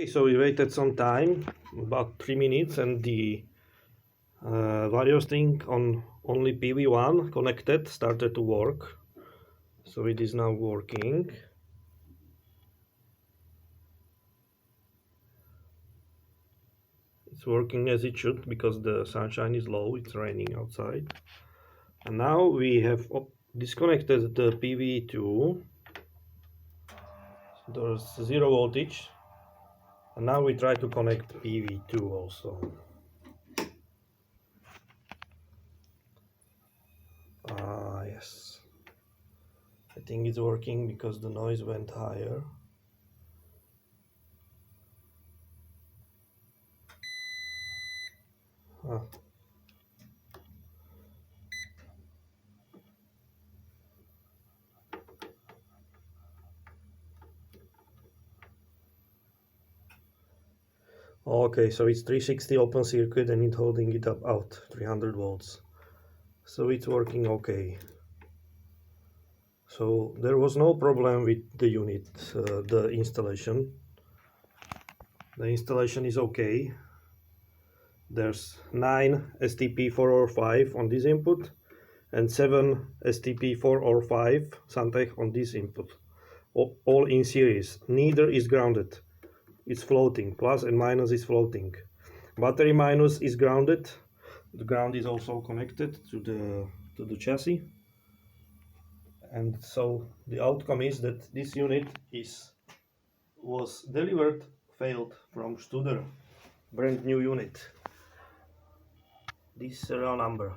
Okay, so we waited some time, about 3 minutes, and the various thing on only PV1 connected started to work. So it is now working. It's working as it should because the sunshine is low, it's raining outside. And now we have disconnected the PV2. There's 0 voltage. And now we try to connect PV2 also. Yes. I think it's working because the noise went higher. Okay, so it's 360 open circuit and it's holding it up out 300 volts. So it's working okay. So there was no problem with the unit, the installation. The installation is okay. There's 9 STP4 or 5 on this input and 7 STP4 or 5 Santech on this input. All in series. Neither is grounded. It's floating. Plus and minus is floating. Battery minus is grounded. The ground is also connected to the chassis. And so the outcome is that this unit was delivered failed from Studer, brand new unit. This serial number.